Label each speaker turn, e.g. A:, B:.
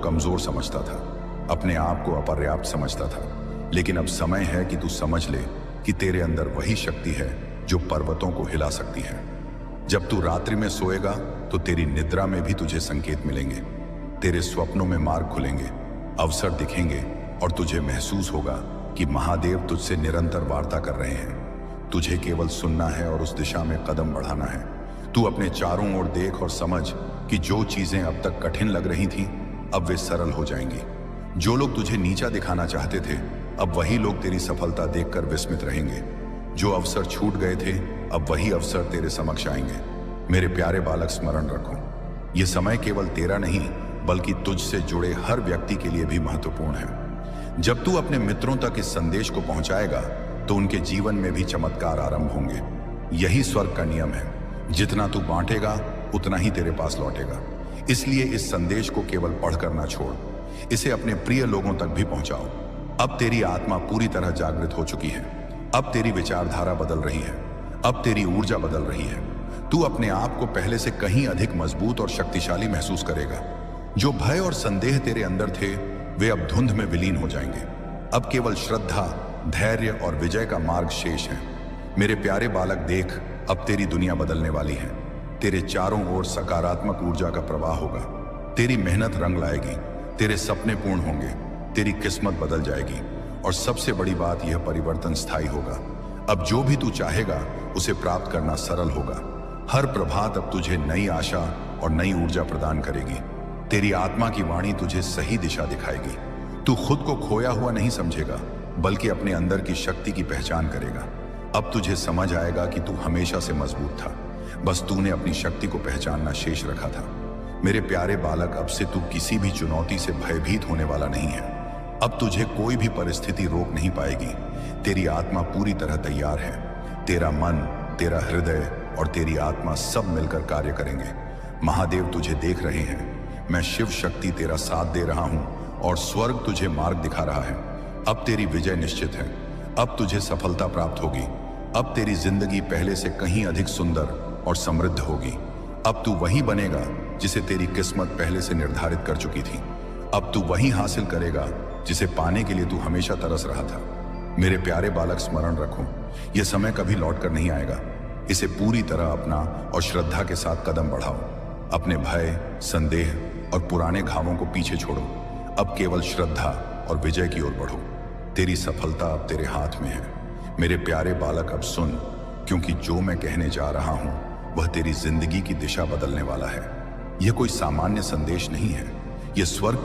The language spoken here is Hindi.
A: कमजोर समझता था, अपने आप को अपर्याप्त समझता था। लेकिन अब समय है कि तू समझ ले कि तेरे अंदर वही शक्ति है जो पर्वतों को हिला सकती है। जब तू रात्रि में सोएगा तो तेरी निद्रा में भी तुझे संकेत मिलेंगे, तेरे स्वप्नों में मार्ग खुलेंगे, अवसर दिखेंगे और तुझे महसूस होगा कि महादेव तुझसे निरंतर वार्ता कर रहे हैं। तुझे केवल सुनना है और उस दिशा में कदम बढ़ाना है। तू अपने चारों ओर देख और समझ कि जो चीजें अब तक कठिन लग रही थीं, अब वे सरल हो जाएंगी। जो लोग तुझे नीचा दिखाना चाहते थे, अब वही लोग तेरी सफलता देखकर विस्मित रहेंगे। जो अवसर छूट गए थे, अब वही अवसर तेरे समक्ष आएंगे। मेरे प्यारे बालक, स्मरण रखो, यह समय केवल तेरा नहीं बल्कि तुझसे जुड़े हर व्यक्ति के लिए भी महत्वपूर्ण है। जब तू अपने मित्रों तक इस संदेश को पहुंचाएगा तो उनके जीवन में भी चमत्कार आरंभ होंगे। यही स्वर्ग का नियम है, जितना तू बांटेगा उतना ही तेरे पास लौटेगा। इसलिए इस संदेश को केवल पढ़कर ना छोड़, इसे अपने प्रिय लोगों तक भी पहुंचाओ। अब तेरी आत्मा पूरी तरह जागृत हो चुकी है। अब तेरी विचारधारा बदल रही है, अब तेरी ऊर्जा बदल रही है। तू अपने आप को पहले से कहीं अधिक मजबूत और शक्तिशाली महसूस करेगा। जो भय और संदेह तेरे अंदर थे, वे अब धुंध में विलीन हो जाएंगे। अब केवल श्रद्धा, धैर्य और विजय का मार्ग शेष है। मेरे प्यारे बालक, देख, अब तेरी दुनिया बदलने वाली है। तेरे चारों ओर सकारात्मक ऊर्जा का प्रवाह होगा। तेरी मेहनत रंग लाएगी, तेरे सपने पूर्ण होंगे, तेरी किस्मत बदल जाएगी और सबसे बड़ी बात, यह परिवर्तन स्थायी होगा। अब जो भी तू चाहेगा उसे प्राप्त करना सरल होगा। हर प्रभात अब तुझे नई आशा और नई ऊर्जा प्रदान करेगी। तेरी आत्मा की वाणी तुझे सही दिशा दिखाएगी। तू खुद को खोया हुआ नहीं समझेगा बल्कि अपने अंदर की शक्ति की पहचान करेगा। अब तुझे समझ आएगा कि तू हमेशा से मजबूत था, बस तूने अपनी शक्ति को पहचानना शेष रखा था। मेरे प्यारे बालक, अब से तू किसी भी चुनौती से भयभीत होने वाला नहीं है। अब तुझे कोई भी परिस्थिति रोक नहीं पाएगी। तेरी आत्मा पूरी तरह तैयार है। तेरा मन, तेरा हृदय और तेरी आत्मा सब मिलकर कार्य करेंगे। महादेव तुझे देख रहे हैं। मैं शिव शक्ति तेरा साथ दे रहा हूं और स्वर्ग तुझे मार्ग दिखा रहा है। अब तेरी विजय निश्चित है। अब तुझे सफलता प्राप्त होगी। अब तेरी जिंदगी पहले से कहीं अधिक सुंदर और समृद्ध होगी। अब तू वही बनेगा जिसे तेरी किस्मत पहले से निर्धारित कर चुकी थी। अब तू वही हासिल करेगा जिसे पाने के लिए तू हमेशा तरस रहा था। मेरे प्यारे बालक, स्मरण रखो, यह समय कभी लौट कर नहीं आएगा। इसे पूरी तरह अपना और श्रद्धा के साथ कदम बढ़ाओ। अपने भय, संदेह और पुराने घावों को पीछे छोड़ो। अब केवल श्रद्धा और विजय की ओर बढ़ो। तेरी सफलता अब तेरे हाथ में है। मेरे प्यारे बालक, अब सुन, क्योंकि जो मैं कहने जा रहा हूं वह तेरी जिंदगी की दिशा बदलने वाला है। यह कोई सामान्य संदेश नहीं है, यह स्वर्ग